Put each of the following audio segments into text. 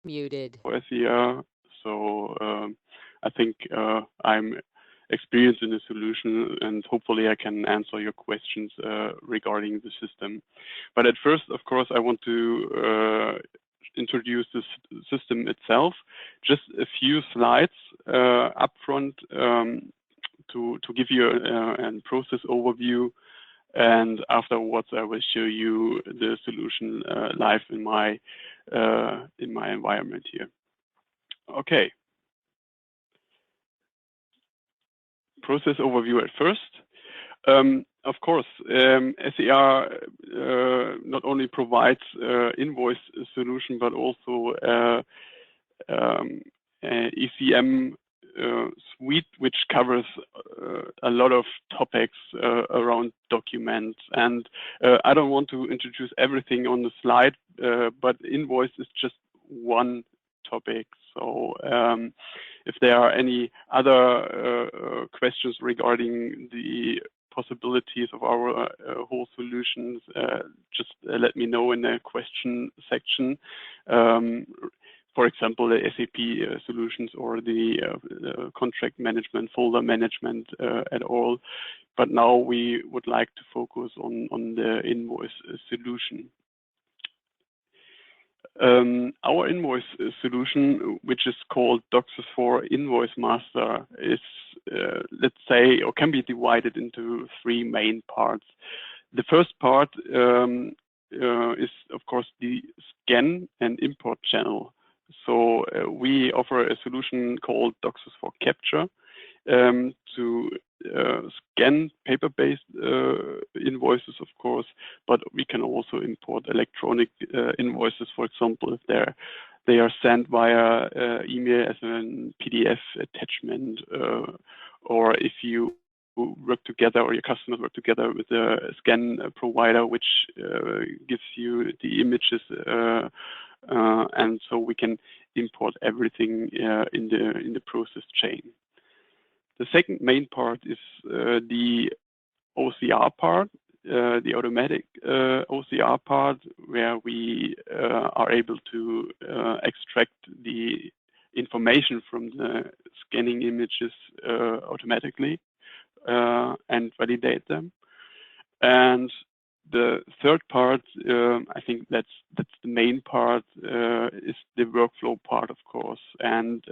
Muted. SER. So I think I'm experienced in the solution, and hopefully I can answer your questions regarding the system. But at first, of course, I want to introduce the system itself. Just a few slides up front to give you a process overview, and afterwards I will show you the solution live in my environment here. Okay. Process overview at first. Of course, SER not only provides invoice solution, but also ECM suite, which covers a lot of topics around documents. And I don't want to introduce everything on the slide, but invoice is just one topic. So if there are any other questions regarding the possibilities of our whole solutions, just let me know in the question section. For example, the SAP solutions or the contract management, folder management at all. But now we would like to focus on the invoice solution. Our invoice solution, which is called Doxis4 Invoice Master, is, let's say, or can be divided into three main parts. The first part is, of course, the scan and import channel. So we offer a solution called Doxis4 Capture to scan paper-based invoices, of course, but we can also import electronic invoices, for example, if they are sent via email as a PDF attachment, or if you work together or your customers work together with a scan provider, which gives you the images, and so we can import everything in the process chain. The second main part is the OCR part, the automatic OCR part, where we are able to extract the information from the scanning images automatically and validate them. And the third part, I think that's the main part, is the workflow part, of course, and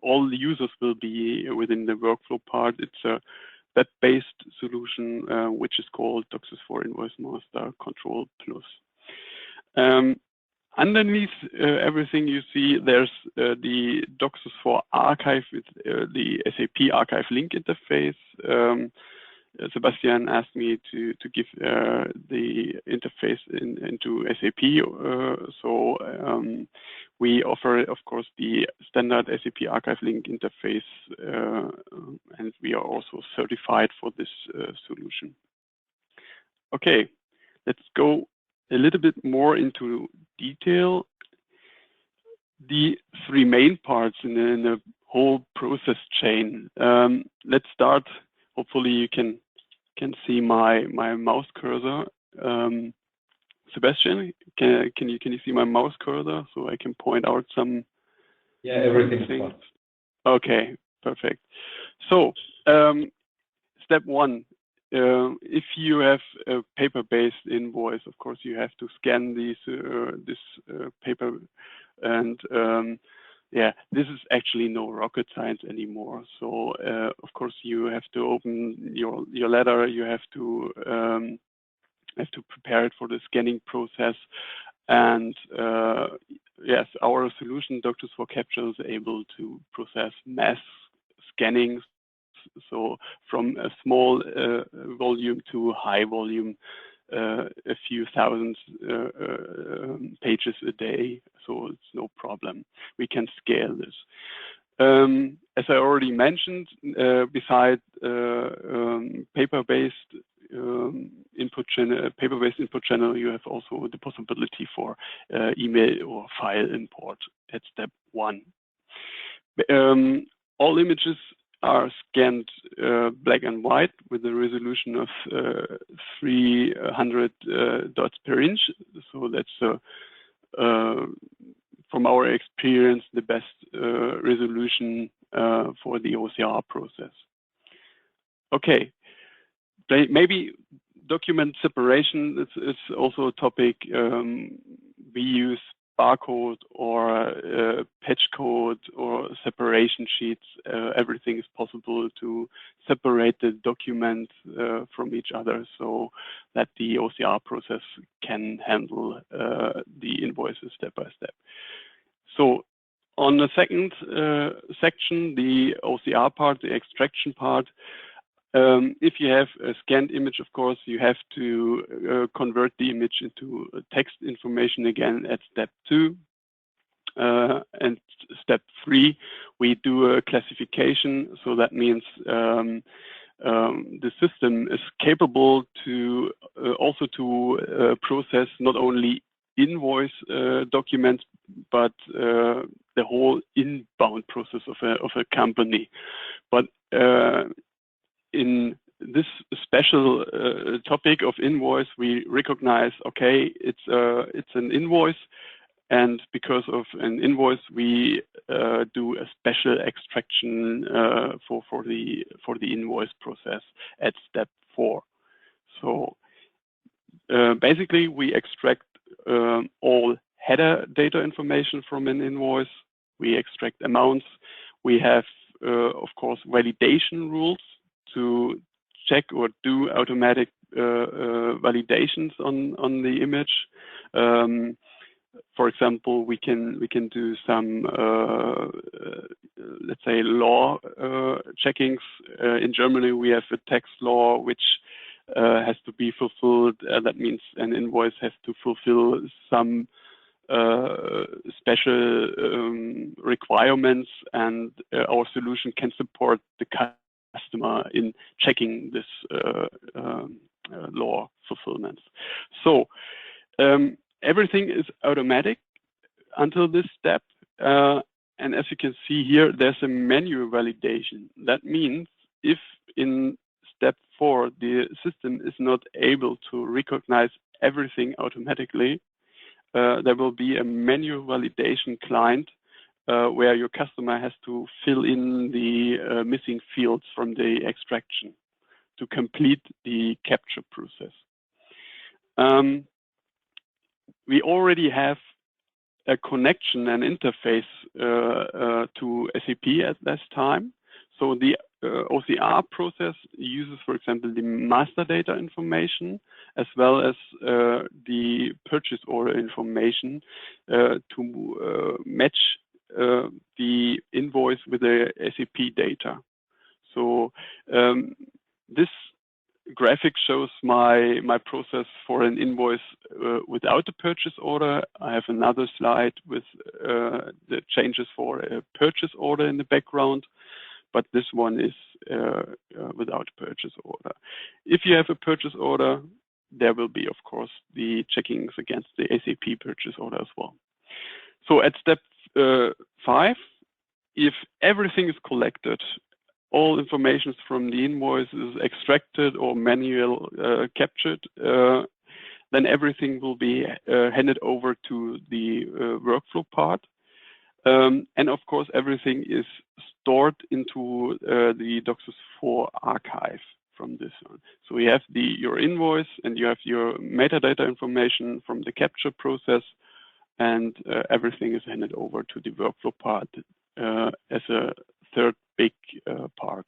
all the users will be within the workflow part. It's a web-based solution, which is called Doxis4 Invoice Master Control Plus. Underneath everything you see, there's the Doxis4 archive with the SAP archive link interface. Sebastian asked me to give the interface into SAP. So we offer, of course, the standard SAP archive link interface, and we are also certified for this solution. Okay, let's go a little bit more into detail. The three main parts in the whole process chain. Let's start. Hopefully you can see my mouse cursor. Sebastian, can you see my mouse cursor so I can point out some? Yeah, everything's fine. Okay, perfect. So step one, if you have a paper-based invoice, of course you have to scan this paper, and yeah, this is actually no rocket science anymore. So of course you have to open your letter. You have to prepare it for the scanning process. And yes, our solution Doxis4 Capture is able to process mass scanning. So from a small volume to high volume, a few thousand pages a day, so it's no problem. We can scale this. As I already mentioned, besides paper-based input channel, you have also the possibility for email or file import at step one. All images are scanned black and white with a resolution of 300 dots per inch. So that's from our experience, the best resolution for the OCR process. Okay, maybe document separation is also a topic. We use barcode or patch code or separation sheets. Everything is possible to separate the documents from each other so that the OCR process can handle the invoices step by step. So on the second section, the OCR part, the extraction part, if you have a scanned image, of course, you have to convert the image into text information again at step 2. And step 3, we do a classification. So that means the system is capable to also to process not only invoice documents, but the whole inbound process of a company. But in this special topic of invoice, we recognize, okay, it's an invoice, and because of an invoice, we do a special extraction for the invoice process at step 4. So basically, we extract all header data information from an invoice. We extract amounts. We have, of course, validation rules to check or do automatic validations on the image. For example, we can do some let's say law checkings. In Germany, we have a tax law which has to be fulfilled. That means an invoice has to fulfill some special requirements, and our solution can support the customer in checking this law fulfillments. So everything is automatic until this step. And as you can see here, there's a manual validation. That means if in step 4, the system is not able to recognize everything automatically, there will be a manual validation client where your customer has to fill in the missing fields from the extraction to complete the capture process. We already have a connection and interface to SAP at this time. So the OCR process uses, for example, the master data information as well as the purchase order information to match the invoice with the SAP data. So this graphic shows my process for an invoice without a purchase order. I have another slide with the changes for a purchase order in the background, but this one is without purchase order. If you have a purchase order, there will be, of course, the checkings against the SAP purchase order as well. So at step 5, if everything is collected, all information from the invoice is extracted or manual captured, then everything will be handed over to the workflow part. And of course, everything is stored into the Doxis4 archive from this one. So you have your invoice and you have your metadata information from the capture process, and everything is handed over to the workflow part as a third big part.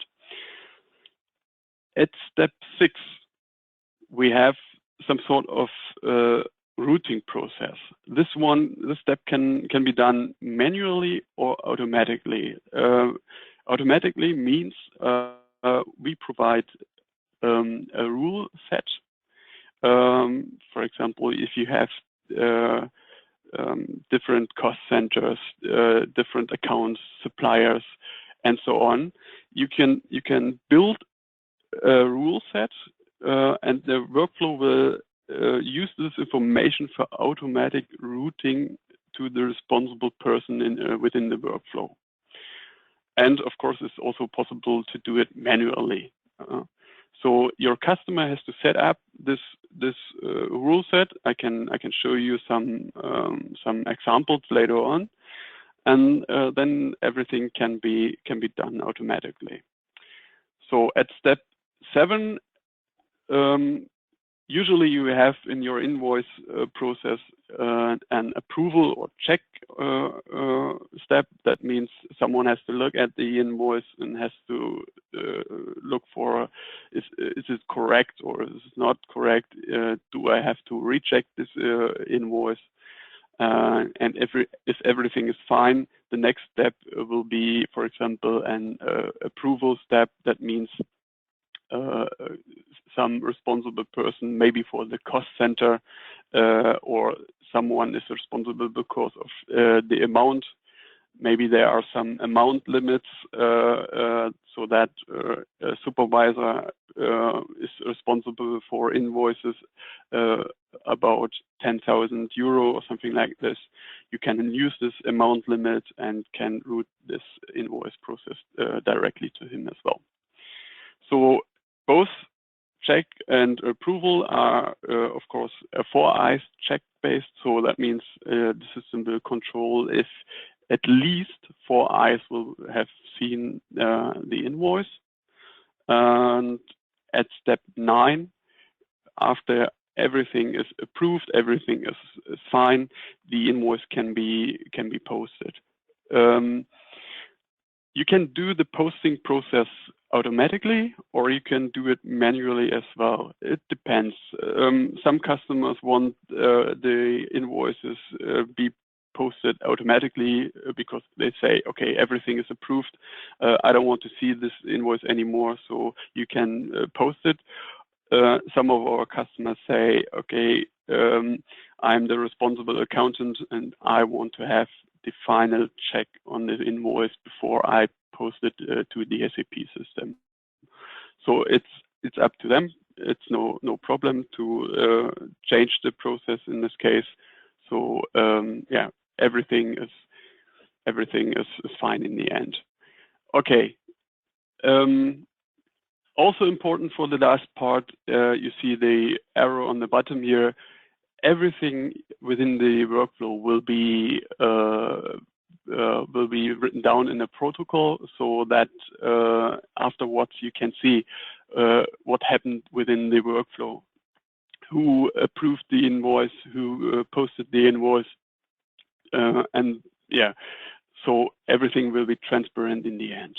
At step 6, we have some sort of routing process. This step can be done manually or automatically. Automatically means we provide a rule set. For example, if you have different cost centers, different accounts, suppliers, and so on, you can build a rule set, and the workflow will use this information for automatic routing to the responsible person within the workflow. And of course, it's also possible to do it manually. So your customer has to set up this rule set. I can show you some examples later on, and then everything can be done automatically. So at step 7, usually you have in your invoice process an approval or check step. That means someone has to look at the invoice and has to look for is it correct or is it not correct? Do I have to recheck this invoice? And if everything is fine, the next step will be, for example, an approval step. That means some responsible person, maybe for the cost center, or someone is responsible because of the amount. Maybe there are some amount limits, so that a supervisor is responsible for invoices about 10,000 euro or something like this. You can use this amount limit and can route this invoice process directly to him as well. So both check and approval are, of course, 4 eyes check based. So that means the system will control if at least 4 eyes will have seen the invoice. And at step 9, after everything is approved, everything is fine, the invoice can be posted. You can do the posting process automatically, or you can do it manually as well. It depends. Some customers want the invoices be posted automatically because they say, okay, everything is approved. I don't want to see this invoice anymore, so you can post it. Some of our customers say, okay, I'm the responsible accountant and I want to have the final check on the invoice before I post it to the SAP system. So it's up to them. It's no problem to change the process in this case. So yeah, everything is fine in the end. Okay. Also important for the last part, you see the arrow on the bottom here. Everything within the workflow will be written down in a protocol, so that afterwards you can see what happened within the workflow, who approved the invoice, who posted the invoice, and yeah, so everything will be transparent in the end.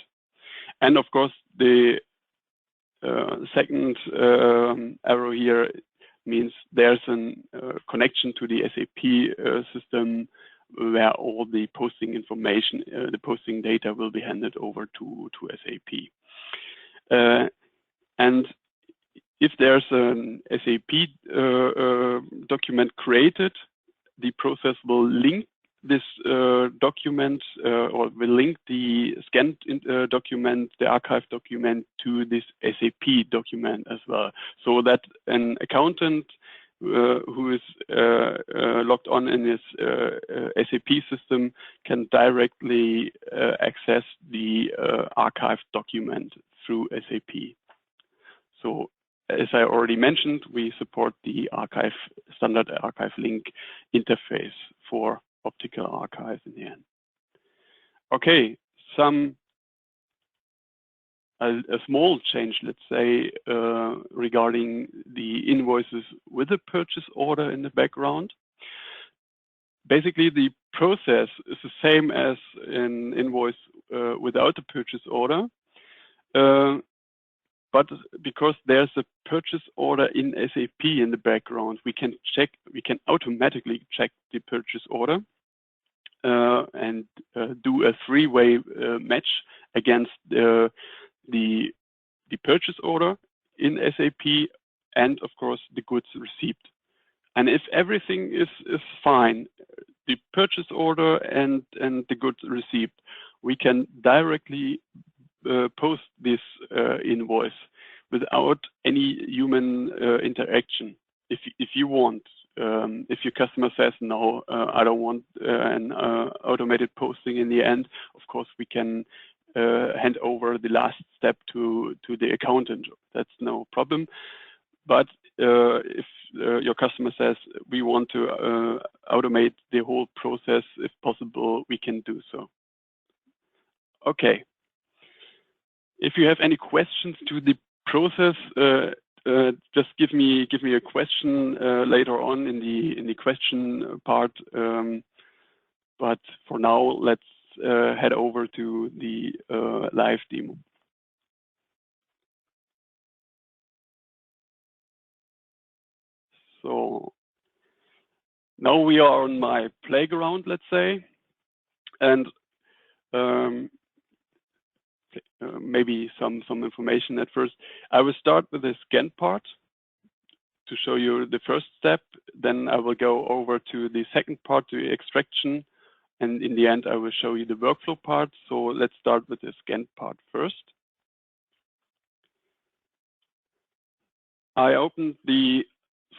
And of course, the second arrow here means there's a connection to the SAP system where all the posting information, the posting data will be handed over to SAP. And if there's an SAP document created, the process will link this document or will link the scanned document, the archive document, to this SAP document as well, so that an accountant who is logged on in his SAP system can directly access the archive document through SAP. So as I already mentioned, we support the standard archive link interface for optical archive in the end. Okay, a small change, let's say, regarding the invoices with a purchase order in the background. Basically, the process is the same as an invoice without a purchase order, but because there's a purchase order in SAP in the background, we can automatically check the purchase order and do a 3-way match against the purchase order in SAP and, of course, the goods received. And if everything is fine, the purchase order and the goods received, we can directly post this invoice without any human interaction. If you want. If your customer says, no, I don't want an automated posting in the end, of course, we can hand over the last step to the accountant. That's no problem. But if your customer says we want to automate the whole process, if possible, we can do so. Okay. If you have any questions to the process, just give me a question later on in the question part. But for now, let's head over to the live demo. So now we are on my playground, let's say, and maybe some information at first. I will start with the scan part to show you the first step. Then I will go over to the second part, the extraction. And in the end, I will show you the workflow part. So let's start with the scan part first. I opened the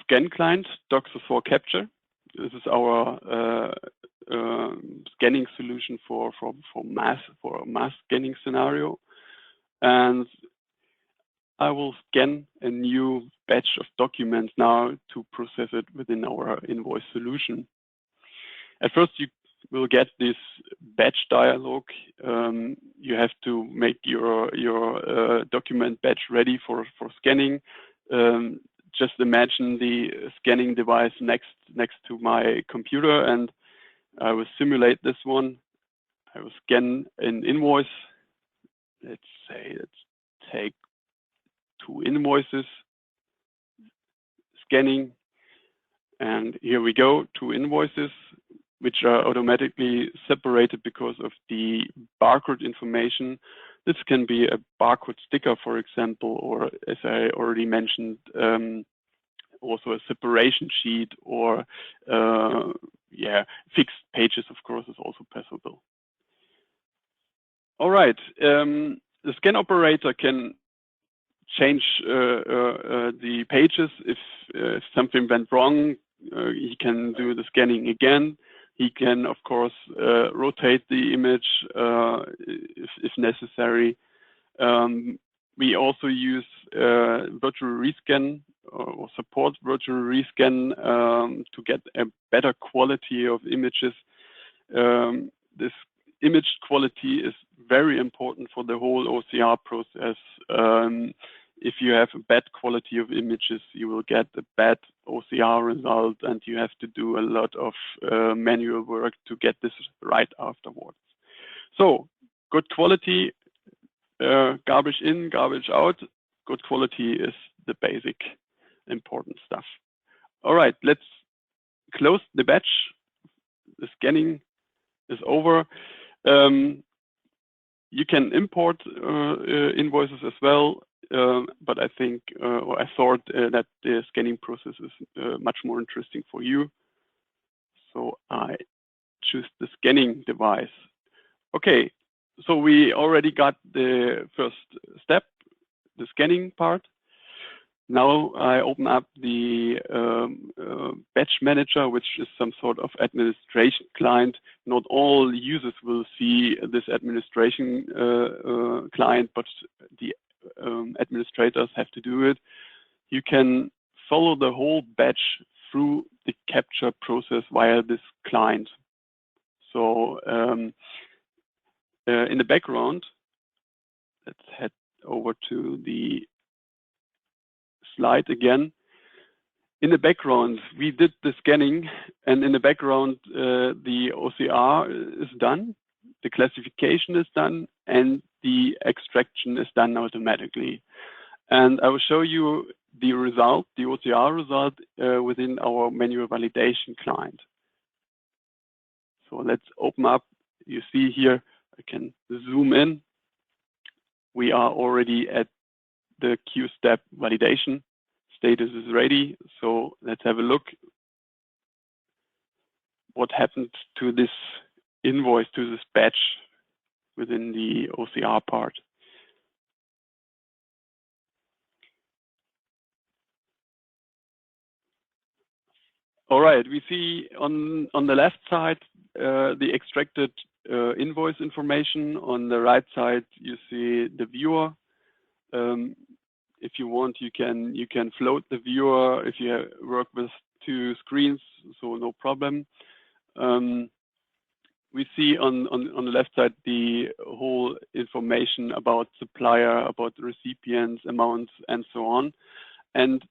scan client, Doxis4 Capture. This is our scanning solution for a mass scanning scenario. And I will scan a new batch of documents now to process it within our invoice solution. At first, you will get this batch dialog. You have to make your document batch ready for scanning. Just imagine the scanning device next to my computer, and I will simulate this one. I will scan an invoice. Let's take 2 invoices. Scanning, and here we go, 2 invoices, which are automatically separated because of the barcode information. This can be a barcode sticker, for example, or as I already mentioned, also a separation sheet, or fixed pages, of course, is also possible. All right, the scan operator can change the pages. If something went wrong, he can do the scanning again. He can, of course, rotate the image if necessary. We also use virtual rescan or support virtual rescan to get a better quality of images. This image quality is very important for the whole OCR process. If you have a bad quality of images, you will get a bad OCR result, and you have to do a lot of manual work to get this right afterwards. So, good quality, garbage in, garbage out. Good quality is the basic important stuff. All right, let's close the batch. The scanning is over. You can import invoices as well, but I think, or I thought that the scanning process is much more interesting for you. So I choose the scanning device. Okay, so we already got the first step, the scanning part. Now I open up the batch manager, which is some sort of administration client. Not all users will see this administration client, but the administrators have to do it. You can follow the whole batch through the capture process via this client. So in the background, let's head over to the slide again. In the background, we did the scanning, and in the background, the OCR is done, the classification is done, and the extraction is done automatically. And I will show you the result, the OCR result, within our manual validation client. So let's open up. You see here, I can zoom in. We are already at the Q-step validation. Status is ready. So let's have a look what happened to this invoice, to this batch within the OCR part. All right, we see on the left side the extracted invoice information. On the right side, you see the viewer. If you want, you can float the viewer if you work with two screens, so no problem. We see on the left side the whole information about supplier, about recipients, amounts, and so on. And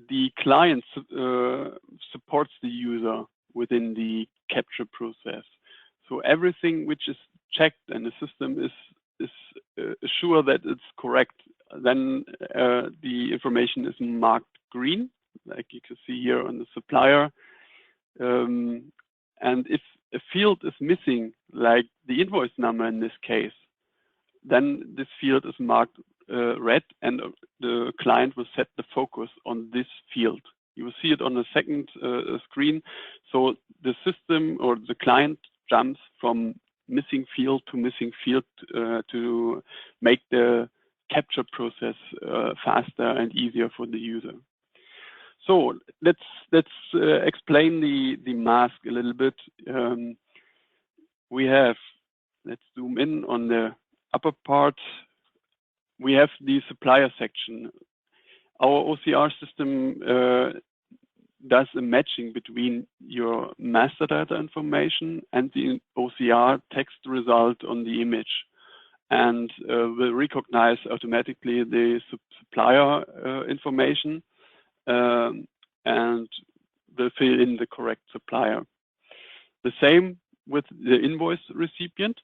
the client supports the user within the capture process. So everything which is checked and the system is sure that it's correct, then the information is marked green, like you can see here on the supplier. And if a field is missing, like the invoice number in this case, then this field is marked red, and the client will set the focus on this field. You will see it on the second screen. So the system or the client jumps from missing field to missing field to make the capture process faster and easier for the user. So let's explain the mask a little bit. We have, let's zoom in on the upper part. We have the supplier section. Our OCR system does a matching between your master data information and the OCR text result on the image, and will recognize automatically the supplier information and will fill in the correct supplier. The same with the invoice recipient.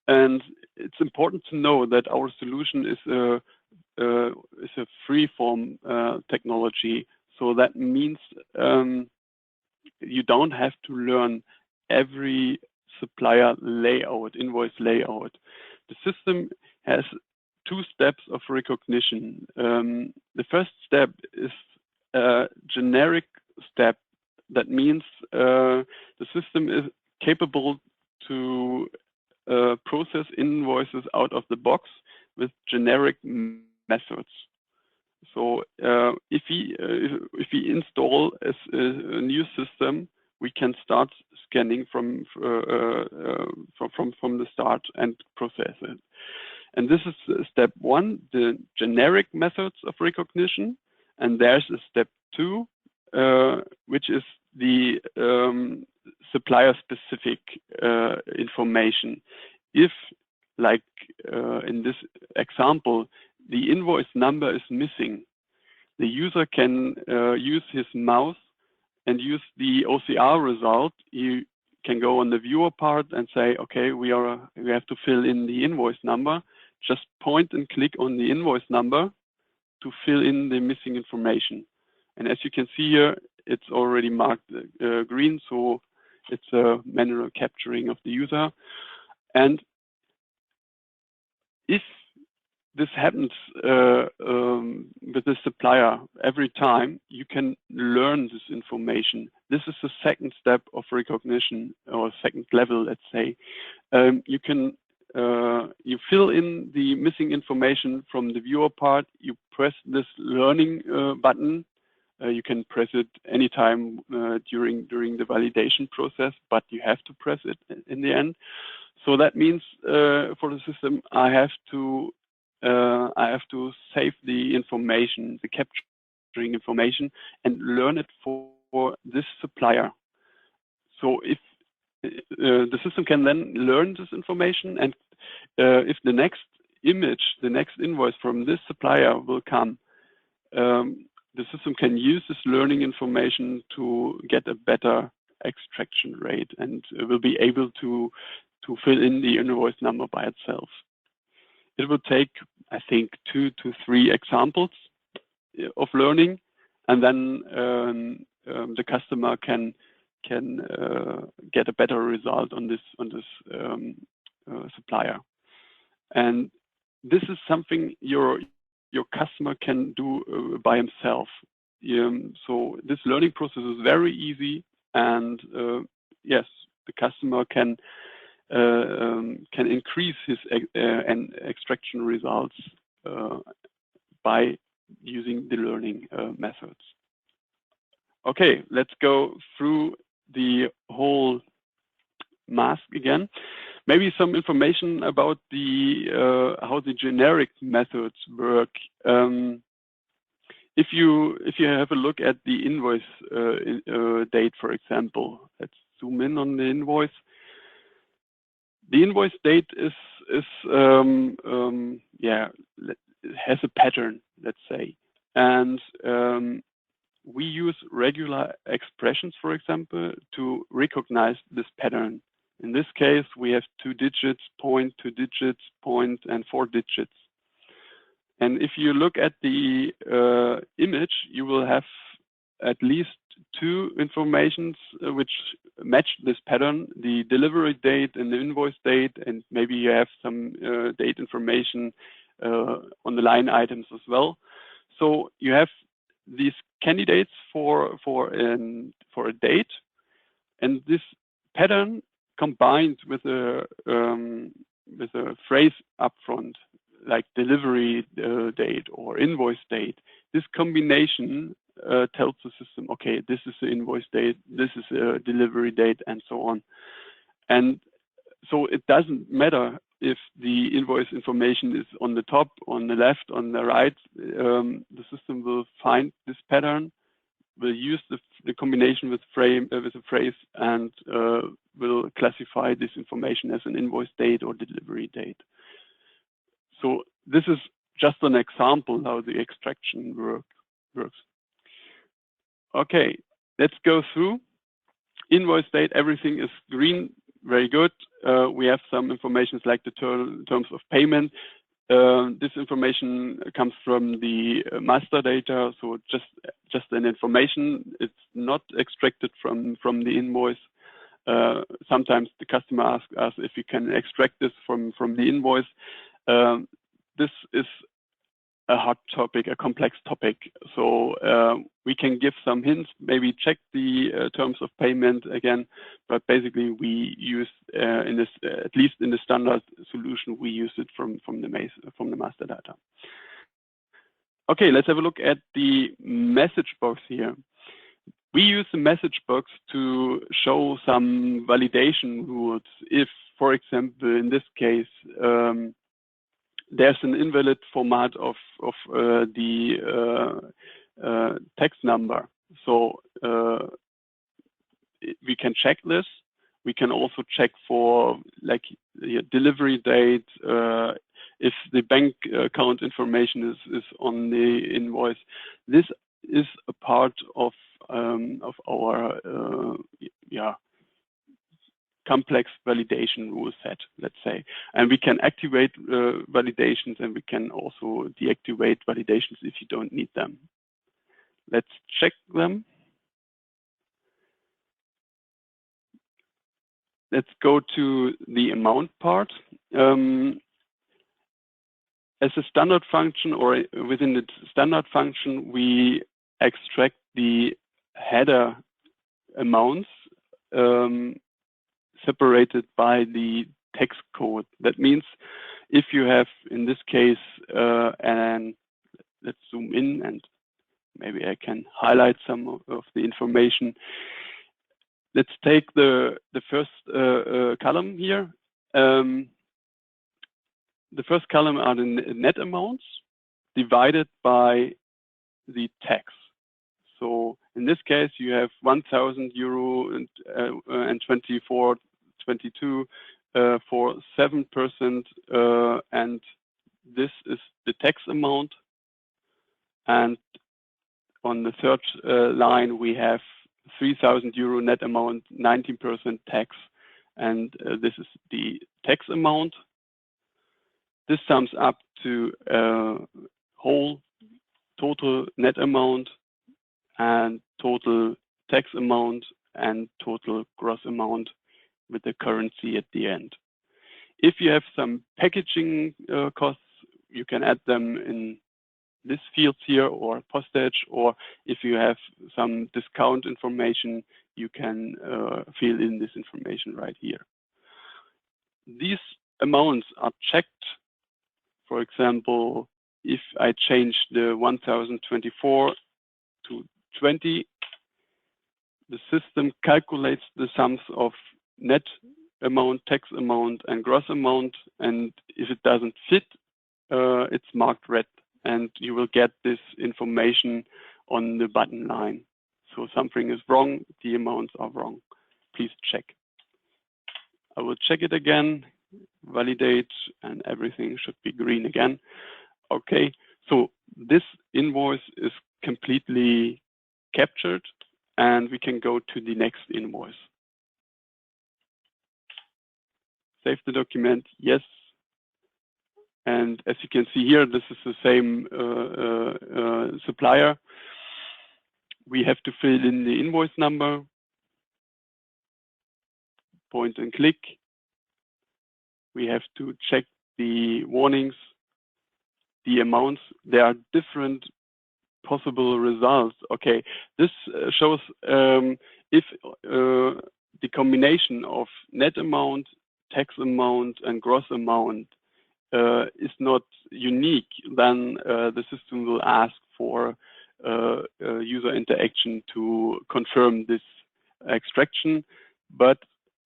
And it's important to know that our solution is a free-form technology. So that means you don't have to learn every supplier layout, invoice layout. The system has two steps of recognition. The first step is a generic step. That means the system is capable to process invoices out of the box with generic methods. So if we install a new system, we can start scanning from the start and process it. And this is step one, the generic methods of recognition. And there's a step two, which is the supplier-specific information. If, like in this example, the invoice number is missing, the user can use his mouse and use the OCR result. You can go on the viewer part and say, okay, we have to fill in the invoice number. Just point and click on the invoice number to fill in the missing information. And as you can see here, it's already marked green, so it's a manual capturing of the user. And if this happens with the supplier every time, you can learn this information. This is the second step of recognition, or second level, let's say. You can you fill in the missing information from the viewer part. You press this learning button. You can press it anytime during the validation process, but you have to press it in the end. So that means for the system, I have to save the information, the capturing information, and learn it for this supplier. So if the system can then learn this information, and if the next image, the next invoice from this supplier will come, the system can use this learning information to get a better extraction rate, and will be able to fill in the invoice number by itself. It will take, I think, 2 to 3 examples of learning, and then the customer can get a better result on this supplier. And this is something your customer can do by himself. So this learning process is very easy, and yes, the customer can increase his extraction results by using the learning methods. Okay, let's go through the whole mask again. Maybe some information about the how the generic methods work. If you have a look at the invoice date, for example, let's zoom in on the invoice. The invoice date has a pattern, let's say, and we use regular expressions, for example, to recognize this pattern. In this case, we have 2 digits, point, 2 digits, point, and 4 digits. And if you look at the image, you will have at least 2 informations which match this pattern, the delivery date and the invoice date, and maybe you have some date information on the line items as well. So you have these candidates for a date, and this pattern combined with a phrase upfront, like delivery date or invoice date. This combination tells the system, okay, this is the invoice date, this is a delivery date, and so on. And so it doesn't matter if the invoice information is on the top, on the left, on the right. The system will find this pattern, will use the combination with a phrase, and will classify this information as an invoice date or delivery date. So this is just an example how the extraction works. Okay, let's go through. Invoice date, everything is green, very good. We have some information like the terms of payment. This information comes from the master data, so just an information. It's not extracted from the invoice. Sometimes the customer asks us if we can extract this from the invoice. This is a hot topic, a complex topic. So we can give some hints, maybe check the terms of payment again, but basically we use in this, at least in the standard solution, we use it from the master data. Okay, let's have a look at the message box here. We use the message box to show some validation rules. If, for example, in this case, there's an invalid format of the text number. So we can check this. We can also check for like the delivery date, if the bank account information is on the invoice. This is a part of our complex validation rule set, let's say. And we can activate validations, and we can also deactivate validations if you don't need them. Let's check them. Let's go to the amount part. As a standard function, or within the standard function, we extract the header amounts separated by the text code. That means if you have, in this case, and let's zoom in, and maybe I can highlight some of the information. Let's take the first column here. The first column are the net amounts divided by the tax. So in this case, you have 1,000 euro and 24.22 for 7%, and this is the tax amount. And on the third line, we have 3,000 euro net amount, 19% tax, and this is the tax amount. This sums up to whole total net amount and total tax amount and total gross amount with the currency at the end. If you have some packaging costs, you can add them in this fields here, or postage, or if you have some discount information, you can fill in this information right here. These amounts are checked. For example, if I change the 1024 to 20, the system calculates the sums of net amount, tax amount, and gross amount. And if it doesn't fit, it's marked red, and you will get this information on the button line. So something is wrong, the amounts are wrong. Please check. I will check it again, validate, and everything should be green again. Okay, so this invoice is completely captured, and we can go to the next invoice. Save the document, yes. And as you can see here, this is the same supplier. We have to fill in the invoice number, point and click. We have to check the warnings, the amounts. There are different possible results. Okay, this shows if the combination of net amount, tax amount, and gross amount is not unique, then the system will ask for user interaction to confirm this extraction. But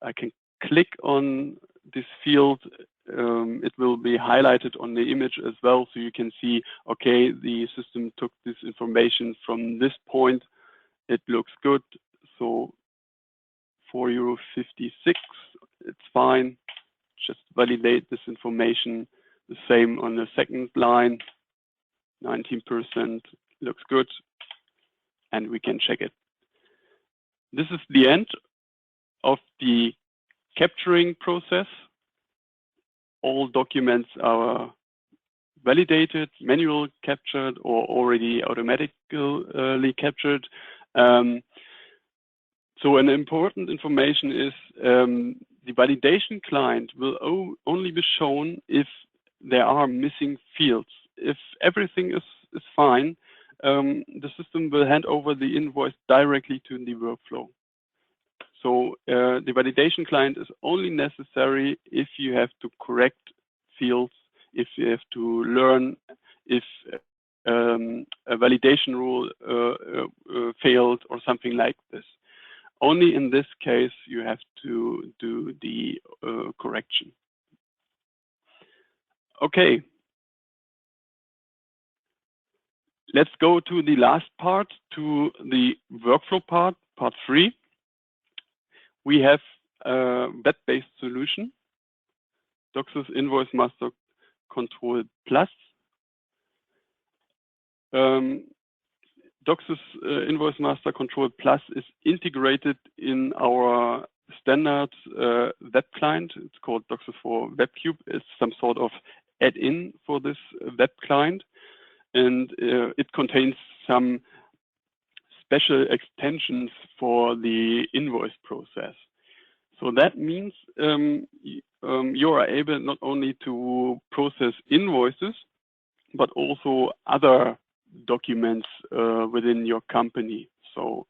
I can click on this field. It will be highlighted on the image as well, so you can see, okay, the system took this information from this point. It looks good. So €4.56, it's fine. Just validate this information. The same on the second line, 19%, looks good, and we can check it. This is the end of the capturing process. All documents are validated, manual captured, or already automatically captured. So an important information is the validation client will only be shown if there are missing fields. If everything is fine, the system will hand over the invoice directly to the workflow. So the validation client is only necessary if you have to correct fields, if you have to learn if a validation rule failed or something like this. Only in this case you have to do the correction. Okay. Let's go to the last part, to the workflow part, part 3. We have a web-based solution, Doxis Invoice Master Control Plus. Doxis Invoice Master Control Plus is integrated in our standard web client. It's called Doxis4 WebCube. It's some sort of add-in for this web client, and it contains some special extensions for the invoice process. So that means you are able not only to process invoices, but also other documents within your company. So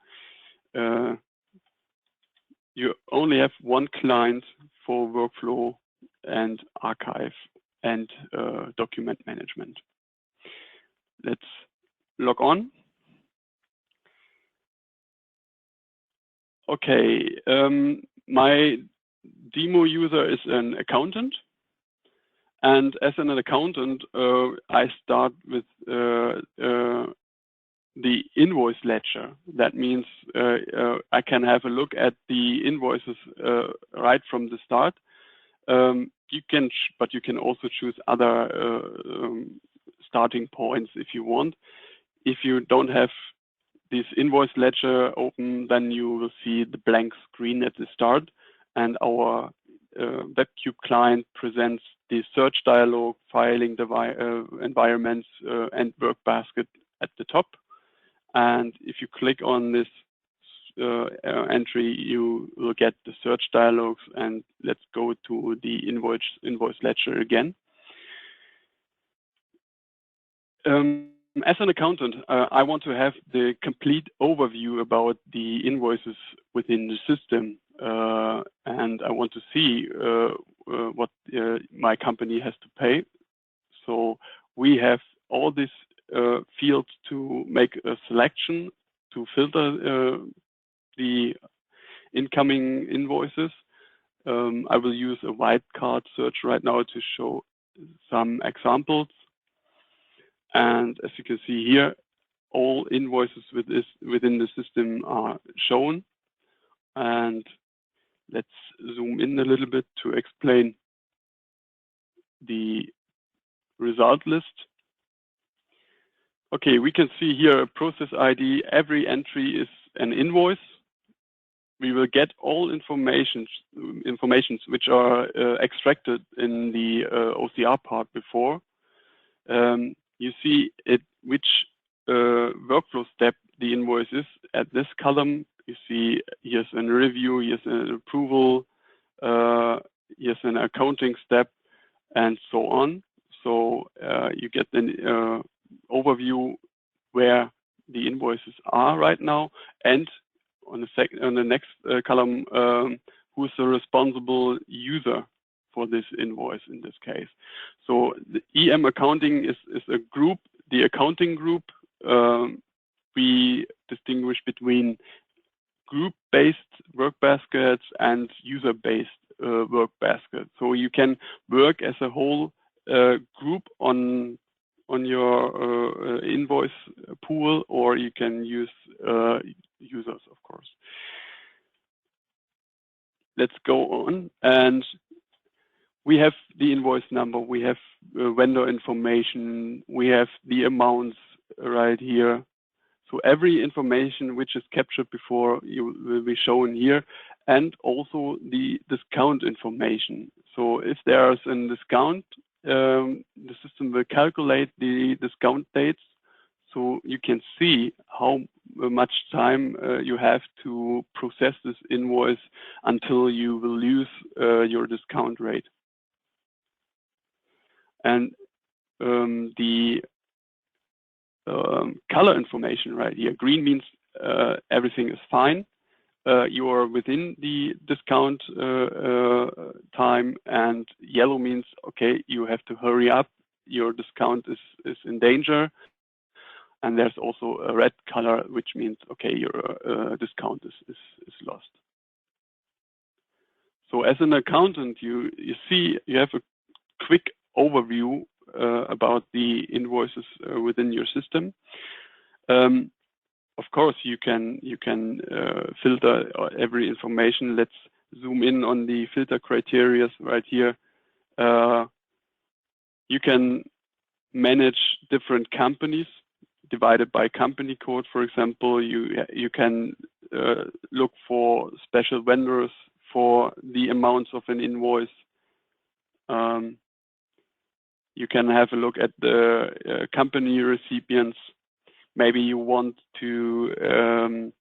you only have one client for workflow and archive and document management. Let's log on. Okay, my demo user is an accountant, and as an accountant, I start with the invoice ledger. That means I can have a look at the invoices right from the start. But you can also choose other starting points if you want. If you don't have this invoice ledger open, then you will see the blank screen at the start, and our WebCube client presents the search dialog, filing environments, and work basket at the top. And if you click on this entry, you will get the search dialogs. And let's go to the invoice ledger again. As an accountant, I want to have the complete overview about the invoices within the system, and I want to see what my company has to pay. So we have all these fields to make a selection, to filter the incoming invoices. I will use a wildcard search right now to show some examples. And as you can see here, all invoices within the system are shown. And let's zoom in a little bit to explain the result list. Okay, we can see here a process ID. Every entry is an invoice. We will get all informations which are extracted in the OCR part before. You see which workflow step the invoice is at this column. You see here's a review, here's an approval, here's an accounting step, and so on. So you get an overview where the invoices are right now, and on the next column, who's the responsible user for this invoice in this case. So the EM accounting is a group, the accounting group. We distinguish between group-based work baskets and user-based work baskets. So you can work as a whole group on your invoice pool, or you can use users, of course. Let's go on, and we have the invoice number, we have vendor information, we have the amounts right here. So every information which is captured before will be shown here, and also the discount information. So if there's a discount, the system will calculate the discount dates, so you can see how much time you have to process this invoice until you will lose your discount rate. And the color information right here, green means everything is fine. You are within the discount time, and yellow means, okay, you have to hurry up. Your discount is in danger. And there's also a red color, which means, okay, your discount is lost. So as an accountant, you see, you have a quick overview about the invoices within your system. Of course, you can filter every information. Let's zoom in on the filter criteria right here. You can manage different companies divided by company code. For example, you can look for special vendors for the amounts of an invoice. You can have a look at the company recipients. Maybe you want to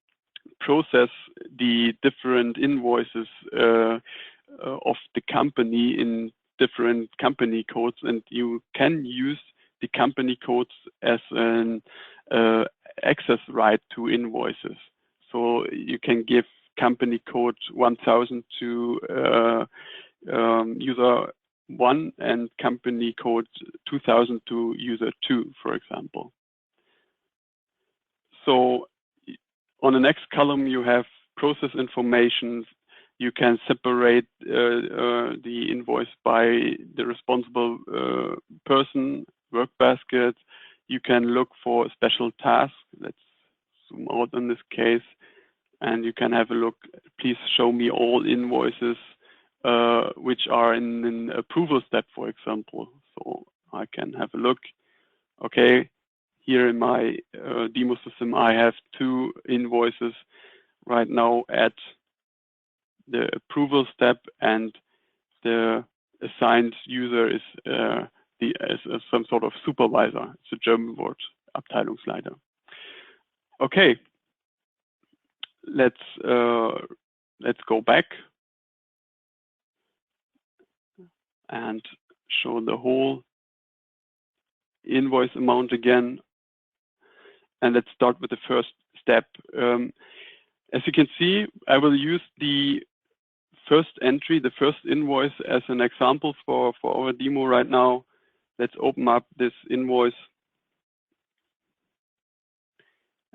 process the different invoices of the company in different company codes, and you can use the company codes as an access right to invoices. So you can give company code 1000 to user 1 and company code 2000 to user 2, for example. So on the next column, you have process information. You can separate the invoice by the responsible person, work basket. You can look for special tasks. Let's zoom out on this case. And you can have a look. Please show me all invoices which are in an approval step, for example. So I can have a look. Okay, here in my demo system, I have 2 invoices right now at the approval step, and the assigned user is some sort of supervisor. It's a German word, Abteilungsleiter. Okay, let's go back and show the whole invoice amount again. And let's start with the first step. As you can see, I will use the first entry, the first invoice, as an example for our demo right now. Let's open up this invoice.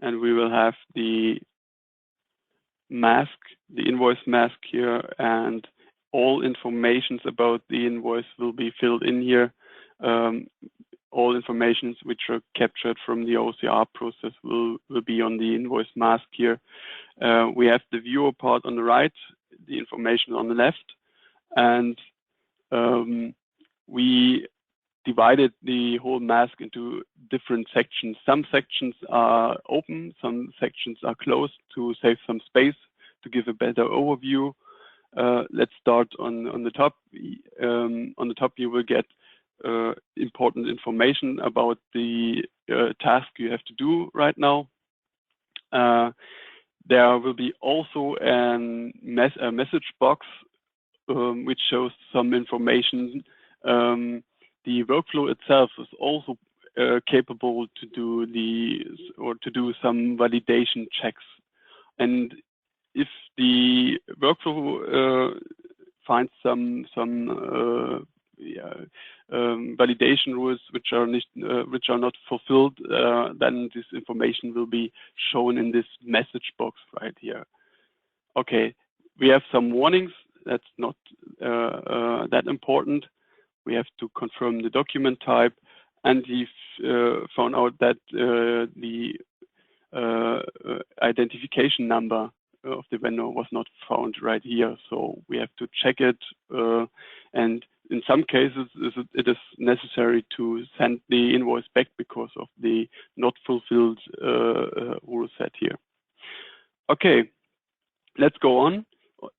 And we will have the mask, the invoice mask here, and all informations about the invoice will be filled in here. All informations which are captured from the OCR process will be on the invoice mask here. We have the viewer part on the right, the information on the left, and we divided the whole mask into different sections. Some sections are open, some sections are closed to save some space, to give a better overview. Let's start on the top. On the top, you will get important information about the task you have to do right now. There will be also a message box which shows some information. The workflow itself is also capable to do some validation checks. And if the workflow finds some validation rules which are not fulfilled, then this information will be shown in this message box right here. Okay, we have some warnings. That's not that important. We have to confirm the document type, and we've found out that the identification number of the vendor was not found right here. So we have to check it, and in some cases it is necessary to send the invoice back because of the not fulfilled rule set here. Okay, let's go on.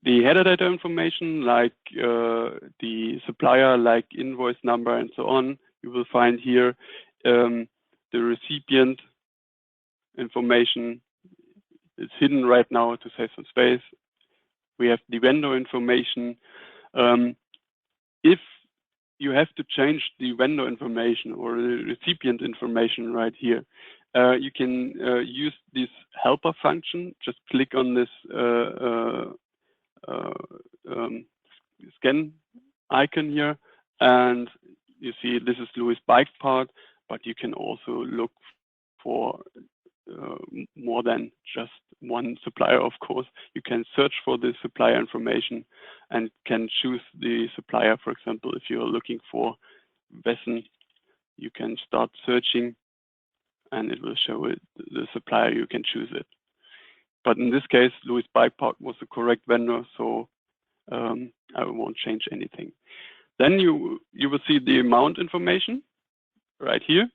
The header data information, like the supplier, like invoice number and so on, you will find here. The recipient information is hidden right now to save some space. We have the vendor information. If you have to change the vendor information or the recipient information right here, you can use this helper function. Just click on this scan icon here, and you see this is Louis bike part, but you can also look for more than just one supplier, of course. You can search for the supplier information and can choose the supplier. For example, if you're looking for Wessen, you can start searching and it will show it, the supplier, you can choose it. But in this case, Louis Bike Part was the correct vendor, so I won't change anything. Then you will see the amount information right here,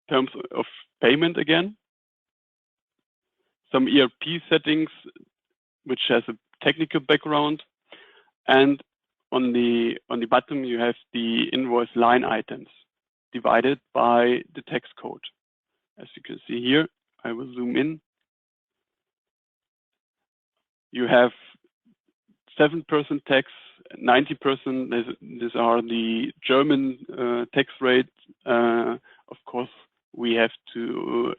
terms of payment again, some ERP settings, which has a technical background, and on the bottom you have the invoice line items divided by the tax code. As you can see here, I will zoom in. You have 7% tax, 90%. These are the German tax rates. Of course, we have to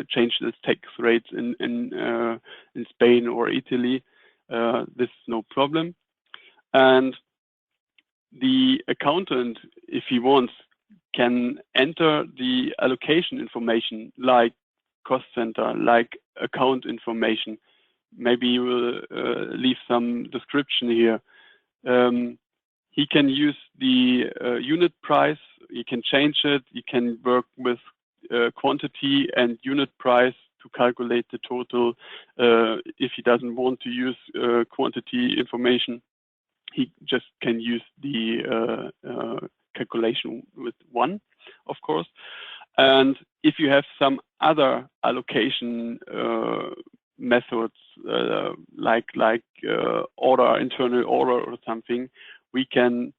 change the tax rates in Spain or Italy. This is no problem. And the accountant, if he wants, can enter the allocation information like cost center, like account information. Maybe you will leave some description here. He can use the unit price. You can change it. You can work with quantity and unit price to calculate the total. If he doesn't want to use quantity information, he just can use the calculation with one, of course. And if you have some other allocation methods like order, internal order or something, we can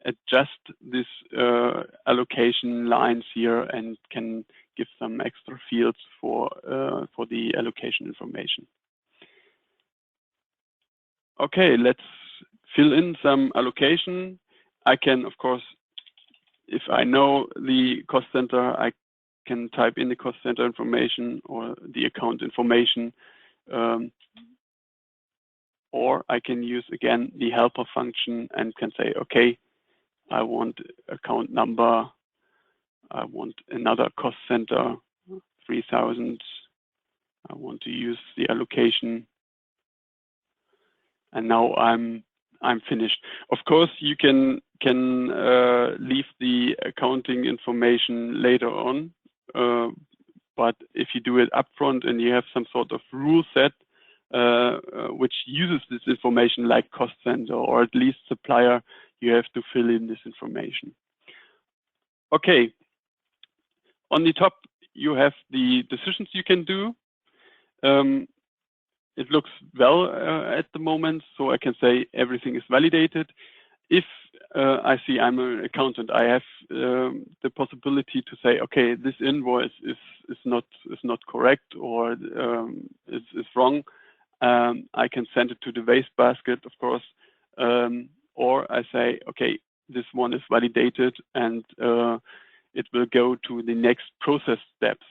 adjust this allocation lines here and can give some extra fields for the allocation information. Okay, let's fill in some allocation. I can, of course, if I know the cost center, I can type in the cost center information or the account information, or I can use again the helper function and can say, okay, I want account number, I want another cost center, 3000, I want to use the allocation. and now I'm finished. Of course, you can leave the accounting information later on, but if you do it upfront and you have some sort of rule set which uses this information, like cost center or at least supplier, you have to fill in this information. Okay. On the top, you have the decisions you can do. It looks well at the moment, so I can say everything is validated. If I see I'm an accountant, I have the possibility to say, okay, this invoice is not correct or is wrong. I can send it to the waste basket, of course, or I say, okay, this one is validated, and it will go to the next process steps.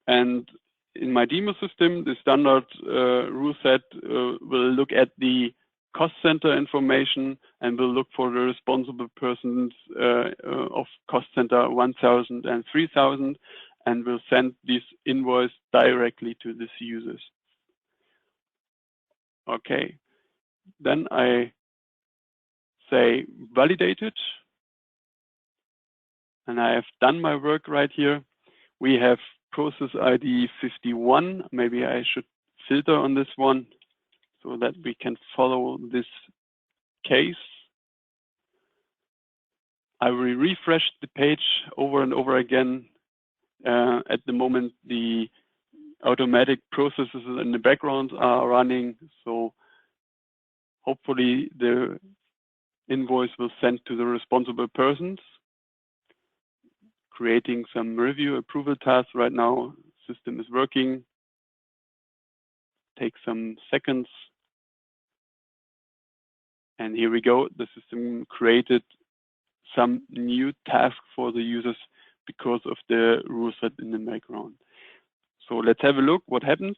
And in my demo system, the standard rule set will look at the cost center information and will look for the responsible persons of cost center 1000 and 3000, and will send this invoice directly to these users. Okay, then I say validated, and I have done my work right here. We have process ID 51. Maybe I should filter on this one so that we can follow this case. I will refresh the page over and over again. At the moment, the automatic processes in the background are running, so hopefully the invoice will send to the responsible persons. Creating some review approval tasks right now. System is working. Take some seconds. And here we go. The system created some new tasks for the users because of the rule set in the background. So let's have a look what happened.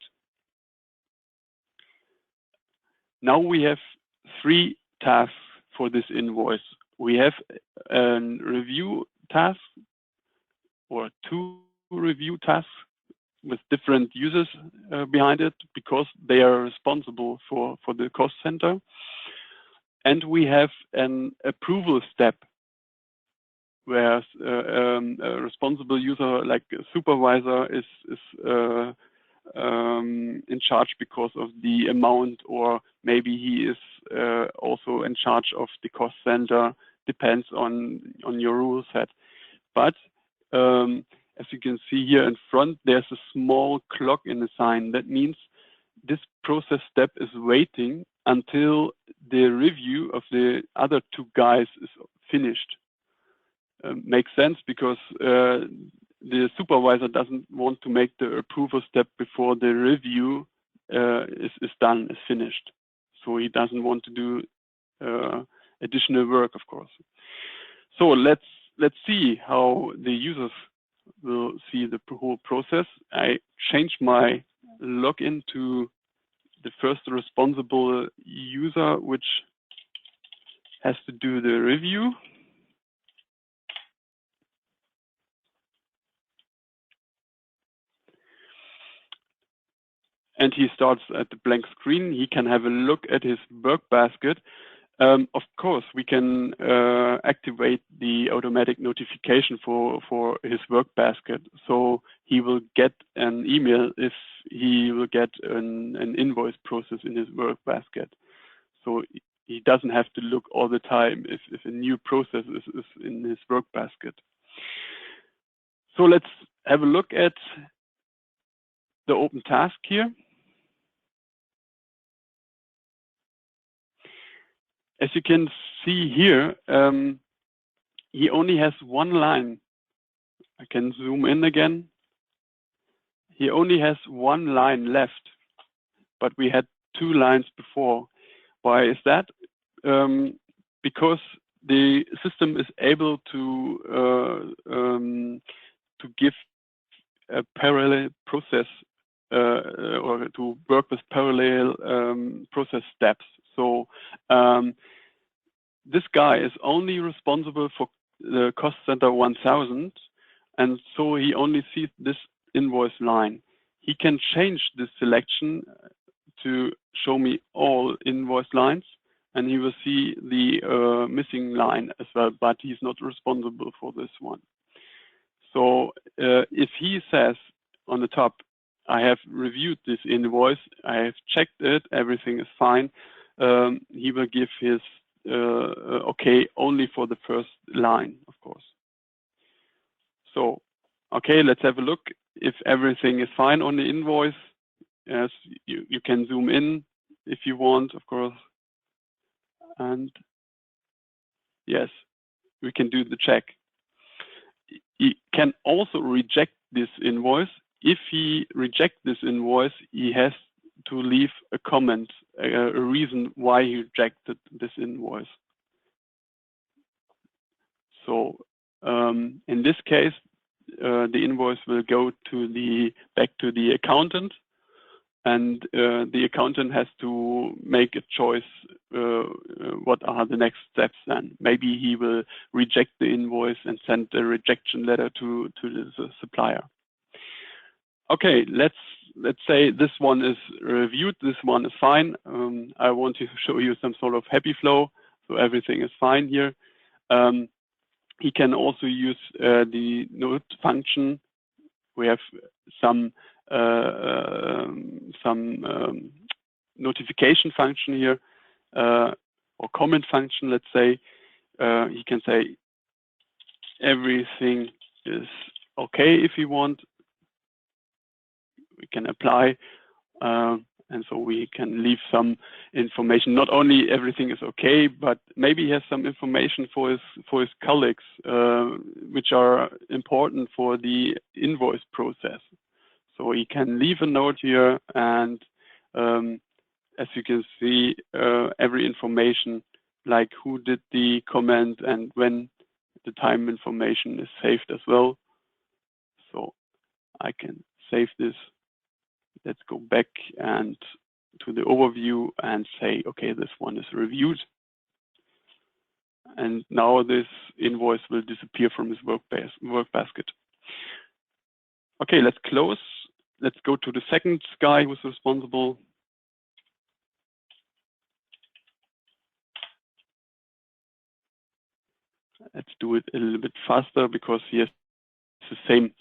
Now we have 3 tasks for this invoice. We have a review task, or 2 review tasks with different users behind it, because they are responsible for the cost center. And we have an approval step, where a responsible user, like a supervisor, is in charge because of the amount, or maybe he is also in charge of the cost center. Depends on your rule set. But as you can see here in front, there's a small clock in the sign. That means this process step is waiting until the review of the other 2 guys is finished. Makes sense, because the supervisor doesn't want to make the approval step before the review is done, is finished. So he doesn't want to do additional work, of course. So let's see how the users will see the whole process. I changed my login to the first responsible user, which has to do the review. And he starts at the blank screen. He can have a look at his work basket. Of course, we can activate the automatic notification for his work basket. So he will get an email if he will get an invoice process in his work basket. So he doesn't have to look all the time if a new process is in his work basket. So let's have a look at the open task here. As you can see here, he only has 1 line. I can zoom in again. He only has 1 line left, but we had 2 lines before. Why is that? Because the system is able to give a parallel process or to work with parallel process steps. So this guy is only responsible for the cost center 1000, and so he only sees this invoice line. He can change this selection to show me all invoice lines, and he will see the missing line as well, but he's not responsible for this one. So if he says on the top, I have reviewed this invoice, I have checked it, everything is fine, he will give his okay only for the first line, of course. So, okay, let's have a look. If everything is fine on the invoice, yes, you can zoom in if you want, of course. And yes, we can do the check. He can also reject this invoice. If he rejects this invoice, he has to leave a comment, a reason why he rejected this invoice. So in this case, the invoice will go to back to the accountant, and the accountant has to make a choice. What are the next steps then? Maybe he will reject the invoice and send a rejection letter to the supplier. Okay, let's say this one is reviewed, this one is fine. I want to show you some sort of happy flow, so everything is fine here. He can also use the note function. We have some notification function here, or comment function, let's say. He can say everything is okay if you want. We can apply, and so we can leave some information. Not only everything is okay, but maybe he has some information for his colleagues, which are important for the invoice process. So he can leave a note here, and as you can see, every information, like who did the comment and when, the time information is saved as well. So I can save this. Let's go back and to the overview and say, okay, this one is reviewed. And now this invoice will disappear from his work basket. Okay, let's close. Let's go to the second guy who's responsible. Let's do it a little bit faster because he has the same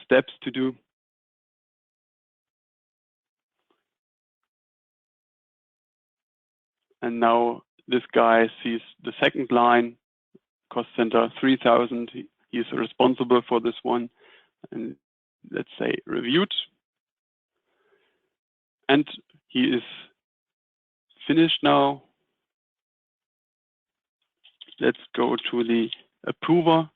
steps to do. And now this guy sees the second line, cost center 3,000. He is responsible for this one. And let's say reviewed. And he is finished now. Let's go to the approver.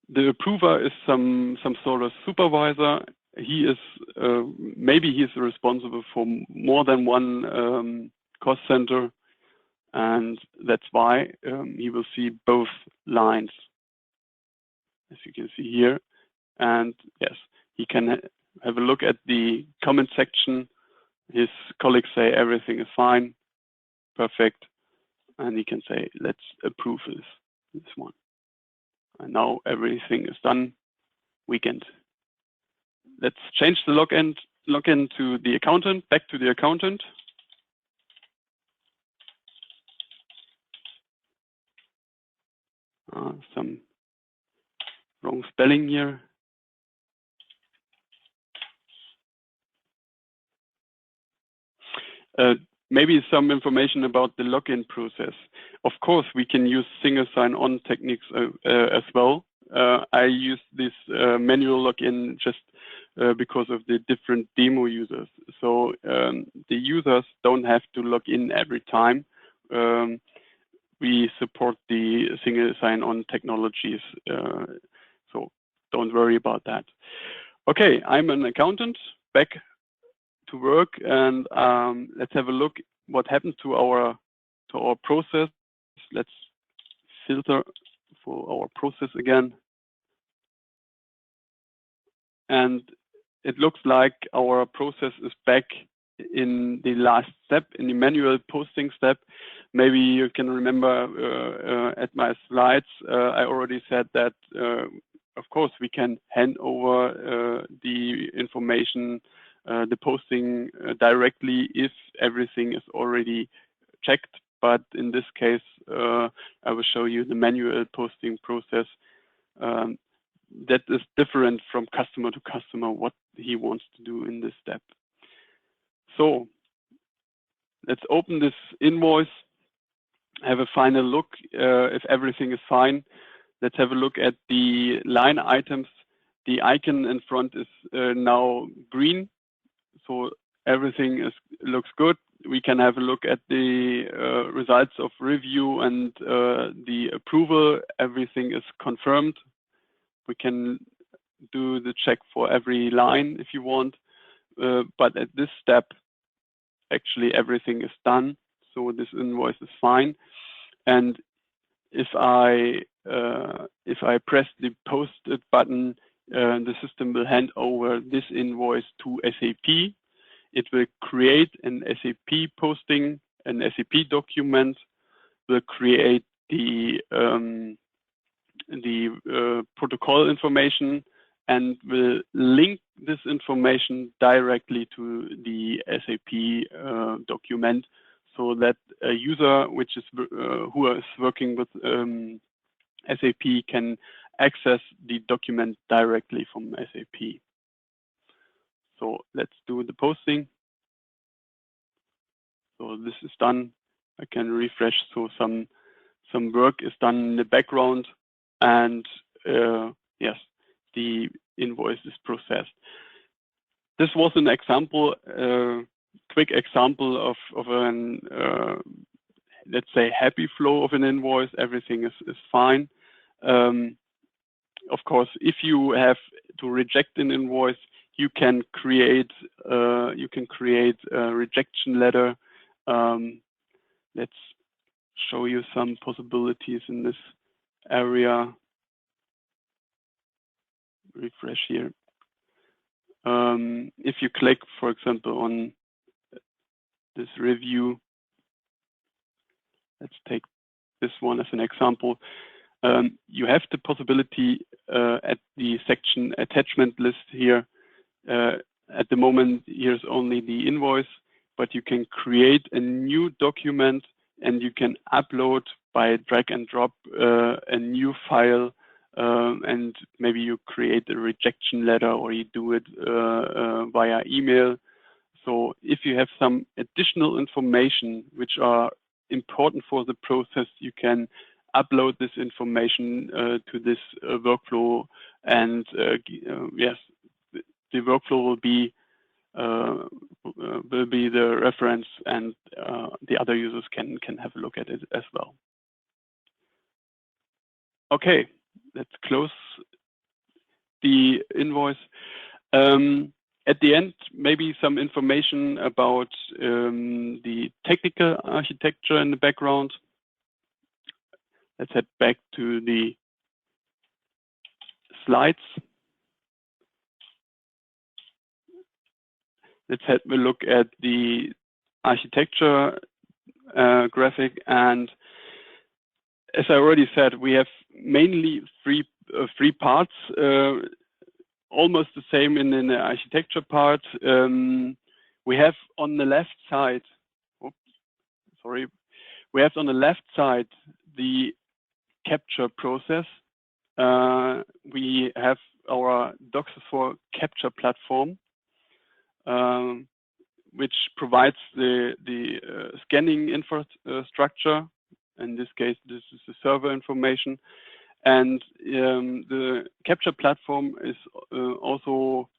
The approver is some sort of supervisor. He is maybe he is responsible for more than one cost center, and that's why he will see both lines, as you can see here. And yes, he can have a look at the comment section. His colleagues say everything is fine, perfect, and he can say let's approve this one. And now everything is done. Let's change the login to the accountant, back to the accountant. Some wrong spelling here. Maybe some information about the login process. Of course, we can use single sign-on techniques as well. I use this manual login just because of the different demo users. So the users don't have to log in every time. We support the single sign-on technologies, so don't worry about that. Okay, I'm an accountant, back to work, and let's have a look what happened to our process. Let's filter for our process again, and it looks like our process is back in the last step, in the manual posting step. Maybe you can remember at my slides, I already said that of course, we can hand over the information, the posting directly if everything is already checked. But in this case, I will show you the manual posting process. That is different from customer to customer, what he wants to do in this step. So let's open this invoice, have a final look if everything is fine. Let's have a look at the line items. The icon in front is now green, so everything looks good. We can have a look at the results of review and the approval. Everything is confirmed. We can do the check for every line if you want, but at this step, actually everything is done. So this invoice is fine. And if I press the post it button, the system will hand over this invoice to SAP. It will create an SAP posting, an SAP document, will create the protocol information, and will link this information directly to the SAP document, so that a user who is working with SAP can access the document directly from SAP. So let's do the posting. So this is done. I can refresh. So some work is done in the background, and yes, the invoice is processed. This was an example, quick example of an let's say happy flow of an invoice. Everything is fine. Of course, if you have to reject an invoice, you can create a rejection letter. Let's show you some possibilities in this area. Refresh here. If you click, for example, on this review, let's take this one as an example. You have the possibility at the section attachment list here. At the moment, here's only the invoice, but you can create a new document and you can upload by drag and drop a new file, and maybe you create a rejection letter or you do it via email. So if you have some additional information which are important for the process, you can upload this information to this workflow, and yes, the workflow will be the reference, and the other users can have a look at it as well. Okay, let's close the invoice. At the end, maybe some information about the technical architecture in the background. Let's head back to the slides. Let's have a look at the architecture graphic. And as I already said, we have mainly three parts, almost the same in the architecture part. We have on the left side, we have on the left side the capture process. We have our Doxis4 capture platform, which provides the scanning infrastructure. In this case, this is the server information. And the capture platform is also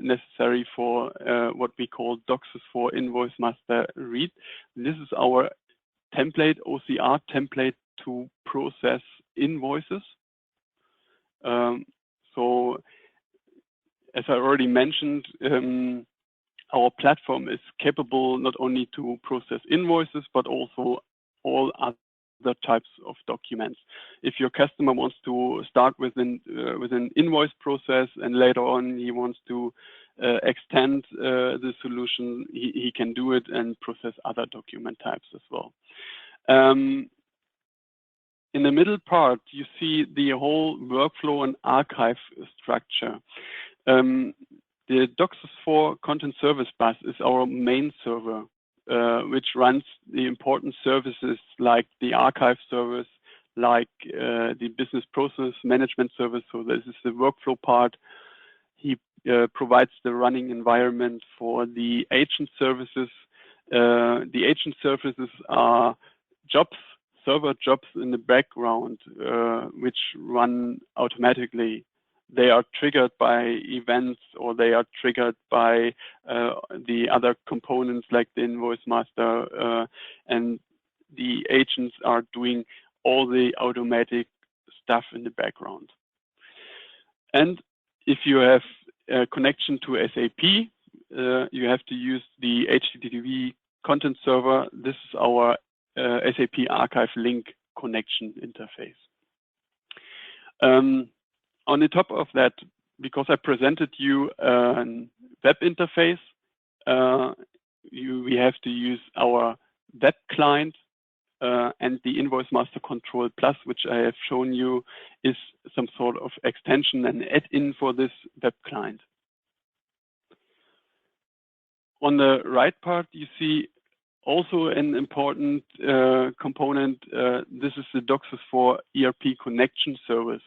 necessary for what we call Doxis4 Invoice Master read. This is our template, OCR template, to process invoices. So as I already mentioned, our platform is capable not only to process invoices, but also all other types of documents. If your customer wants to start with an invoice process and later on he wants to extend the solution, he can do it and process other document types as well. in the middle part, you see the whole workflow and archive structure. The Doxis4 Content Service Bus is our main server, which runs the important services like the archive service, like the business process management service. So this is the workflow part. He provides the running environment for the agent services. The agent services are jobs, server jobs in the background, which run automatically. They are triggered by events, or they are triggered by the other components like the Invoice Master, and the agents are doing all the automatic stuff in the background. And if you have a connection to SAP, you have to use the HTTP content server. This is our SAP Archive Link connection interface. On the top of that, because I presented you a web interface, we have to use our web client, and the Invoice Master Control Plus, which I have shown you, is some sort of extension and add-in for this web client. On the right part, you see also an important component. This is the Doxis4 ERP connection service.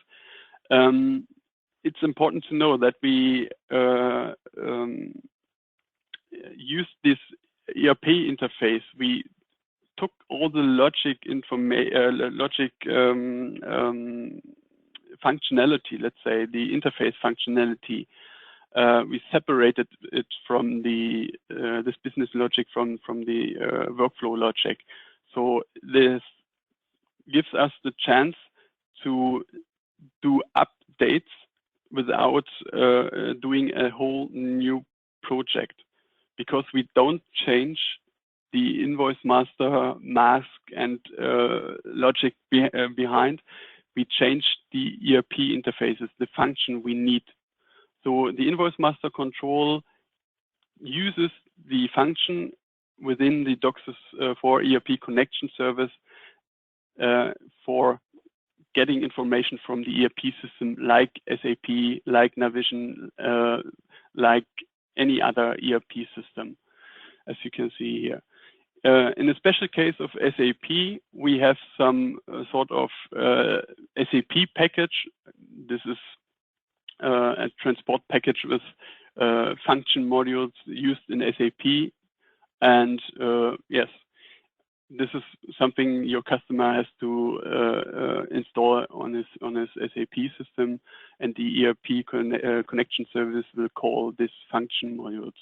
It's important to know that we use this ERP interface. We took all the logic functionality, let's say the interface functionality. We separated it from this business logic from the workflow logic. So this gives us the chance to do updates without doing a whole new project, because we don't change the Invoice Master mask and logic behind. We change the ERP interfaces, the function we need. So the Invoice Master Control uses the function within the Doxis4 ERP connection service for getting information from the ERP system like SAP, like Navision, like any other ERP system, as you can see here. In the special case of SAP, we have some sort of SAP package. This is a transport package with function modules used in SAP. And yes, this is something your customer has to install on his SAP system, and the ERP connection service will call this function modules.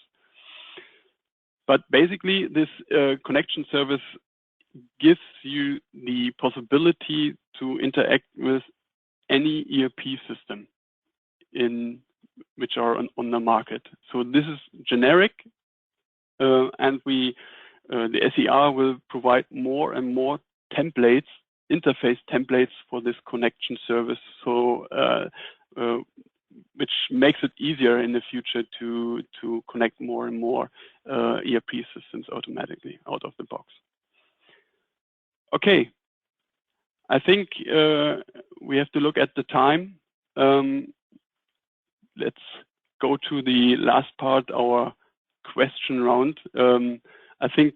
But basically, this connection service gives you the possibility to interact with any ERP system which are on the market. So this is generic, and the SER will provide more and more templates, interface templates for this connection service. So which makes it easier in the future to connect more and more ERP systems automatically out of the box. Okay, I think we have to look at the time. Let's go to the last part, our question round. I think